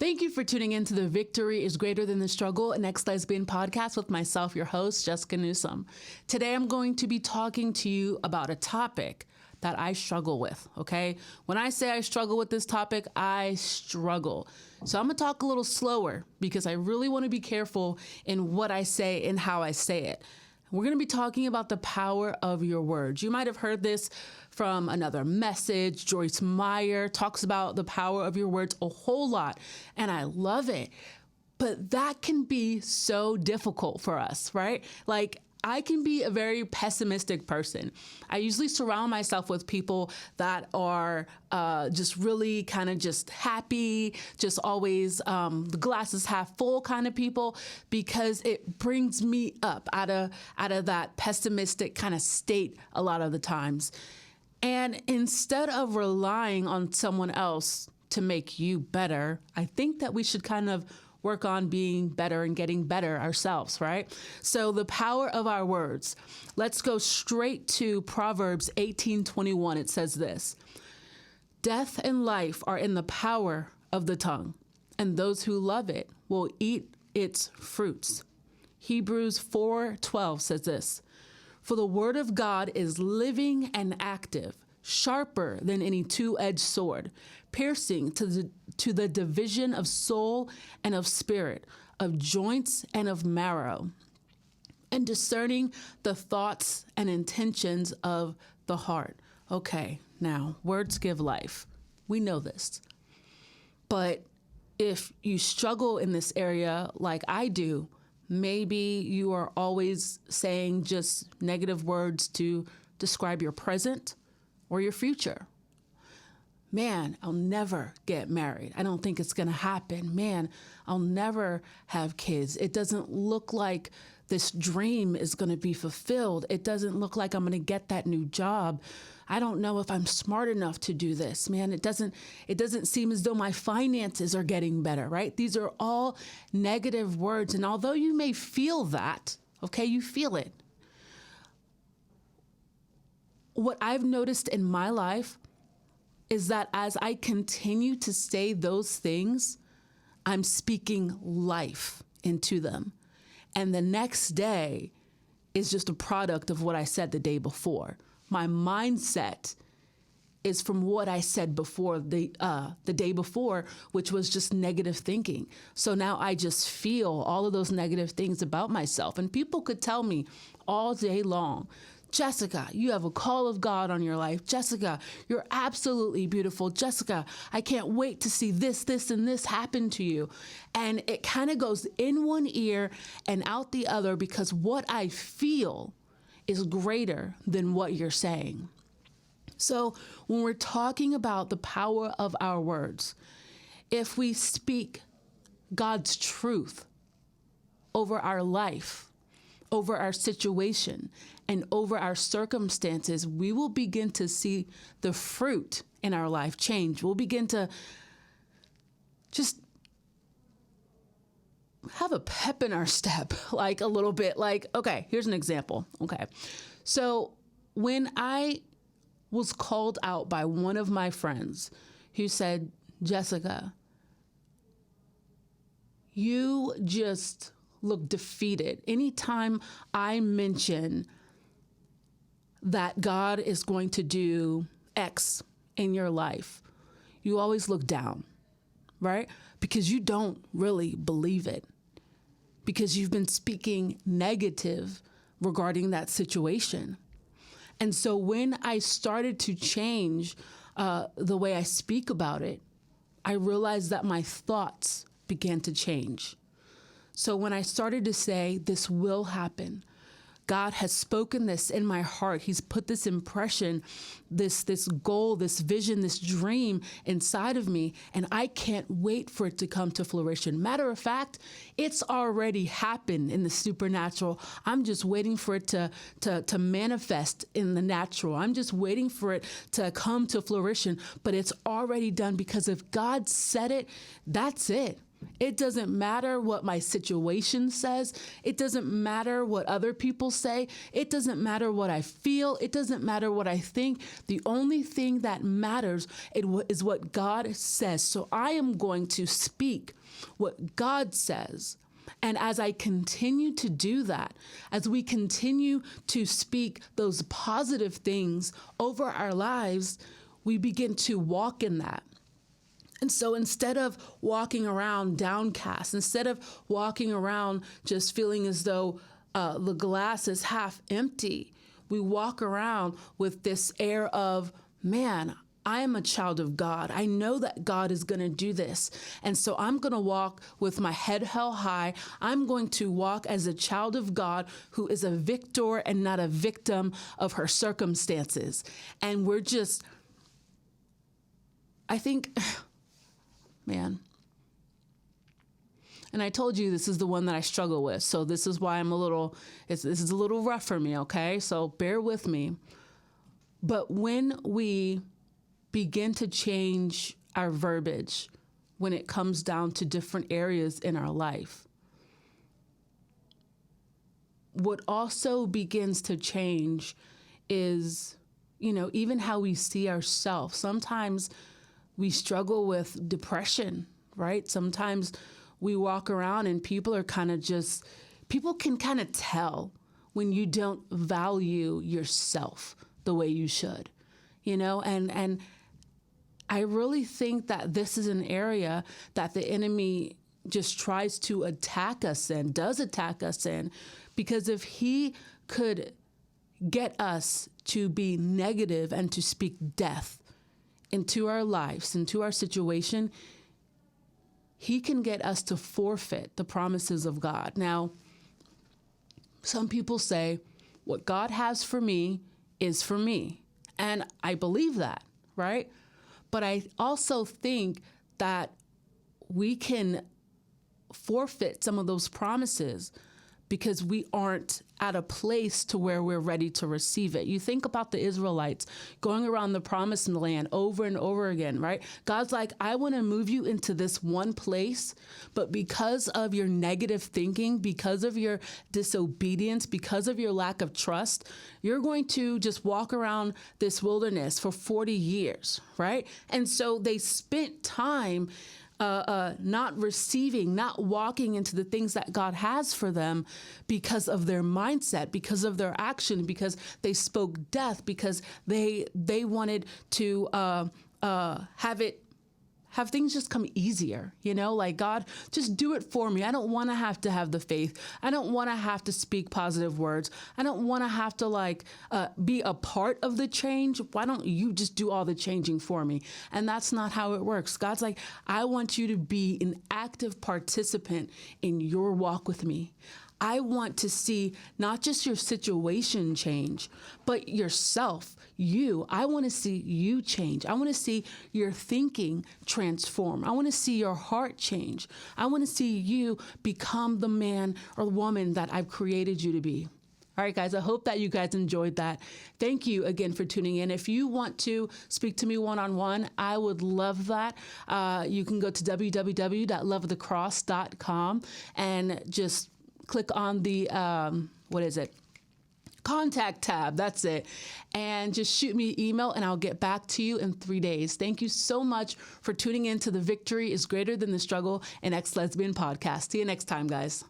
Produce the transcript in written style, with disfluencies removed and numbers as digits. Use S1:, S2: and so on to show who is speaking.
S1: Thank you for tuning in to the Victory is Greater Than the Struggle, an ex-lesbian podcast with myself, your host, Jessica Newsom. Today, I'm going to be talking to you about a topic that I struggle with, okay? When I say I struggle with this topic, I struggle. So I'm gonna talk a little slower because I really wanna be careful in what I say and how I say it. We're going to be talking about the power of your words. You might have heard this from another message. Joyce Meyer talks about the power of your words a whole lot, and I love it. But that can be so difficult for us, right? Like, I can be a very pessimistic person. I usually surround myself with people that are just really kind of just happy, just always the glass is half full kind of people, because it brings me up out of that pessimistic kind of state a lot of the times. And instead of relying on someone else to make you better, I think that we should kind of work on being better and getting better ourselves, right? So the power of our words. Let's go straight to Proverbs 18:21. It says this: "Death and life are in the power of the tongue, and those who love it will eat its fruits." Hebrews 4:12 says this: "For the word of God is living and active, sharper than any two-edged sword, piercing to the division of soul and of spirit, of joints and of marrow, and discerning the thoughts and intentions of the heart." Okay, now, words give life. We know this. But if you struggle in this area like I do, maybe you are always saying just negative words to describe your present or your future. Man, I'll never get married. I don't think it's going to happen. Man, I'll never have kids. It doesn't look like this dream is going to be fulfilled. It doesn't look like I'm going to get that new job. I don't know if I'm smart enough to do this. Man, it doesn't seem as though my finances are getting better, right? These are all negative words. And although you may feel that, okay, you feel it. What I've noticed in my life is that as I continue to say those things, I'm speaking life into them. And the next day is just a product of what I said the day before. My mindset is from what I said before the day before, which was just negative thinking. So now I just feel all of those negative things about myself. And people could tell me all day long, "Jessica, you have a call of God on your life. Jessica, you're absolutely beautiful. Jessica, I can't wait to see this, and this happen to you." And it kind of goes in one ear and out the other because what I feel is greater than what you're saying. So when we're talking about the power of our words, if we speak God's truth over our life, over our situation, and over our circumstances, we will begin to see the fruit in our life change. We'll begin to just have a pep in our step, like a little bit. Like, okay, here's an example. Okay. So when I was called out by one of my friends who said, "Jessica, you just look defeated. Anytime I mention that God is going to do X in your life, you always look down, right? Because you don't really believe it. Because you've been speaking negative regarding that situation." And so when I started to change the way I speak about it, I realized that my thoughts began to change. So when I started to say, "This will happen. God has spoken this in my heart. He's put this impression, this goal, this vision, this dream inside of me, and I can't wait for it to come to fruition. Matter of fact, it's already happened in the supernatural. I'm just waiting for it to manifest in the natural. I'm just waiting for it to come to fruition, but it's already done because if God said it, that's it. It doesn't matter what my situation says. It doesn't matter what other people say. It doesn't matter what I feel. It doesn't matter what I think. The only thing that matters is what God says. So I am going to speak what God says. And as I continue to do that, as we continue to speak those positive things over our lives, we begin to walk in that. And so instead of walking around downcast, instead of walking around just feeling as though the glass is half empty, we walk around with this air of, man, I am a child of God. I know that God is going to do this. And so I'm going to walk with my head held high. I'm going to walk as a child of God who is a victor and not a victim of her circumstances. And we're just, I think, man. And I told you this is the one that I struggle with. So this is why this is a little rough for me, okay? So bear with me. But when we begin to change our verbiage when it comes down to different areas in our life, what also begins to change is, even how we see ourselves. Sometimes we struggle with depression, right? Sometimes we walk around and people can kind of tell when you don't value yourself the way you should, and I really think that this is an area that the enemy just tries to attack us in, does attack us in, because if he could get us to be negative and to speak death into our lives, into our situation, he can get us to forfeit the promises of God. Now, some people say, what God has for me is for me. And I believe that, right? But I also think that we can forfeit some of those promises because we aren't at a place to where we're ready to receive it. You think about the Israelites going around the promised land over and over again, right? God's like, I want to move you into this one place, but because of your negative thinking, because of your disobedience, because of your lack of trust, you're going to just walk around this wilderness for 40 years, right? And so they spent time not receiving, not walking into the things that God has for them because of their mindset, because of their action, because they spoke death, because they wanted to have things just come easier, like, God, just do it for me. I don't want to have the faith. I don't want to have to speak positive words. I don't want to have to be a part of the change. Why don't you just do all the changing for me? And that's not how it works. God's like, I want you to be an active participant in your walk with me. I want to see not just your situation change, but yourself, you. I want to see you change. I want to see your thinking transform. I want to see your heart change. I want to see you become the man or woman that I've created you to be. All right, guys, I hope that you guys enjoyed that. Thank you again for tuning in. If you want to speak to me one-on-one, I would love that. You can go to www.loveofthecross.com and just click on the, contact tab. That's it. And just shoot me an email and I'll get back to you in 3 days. Thank you so much for tuning in to the Victory is Greater Than the Struggle and Ex-Lesbian podcast. See you next time, guys.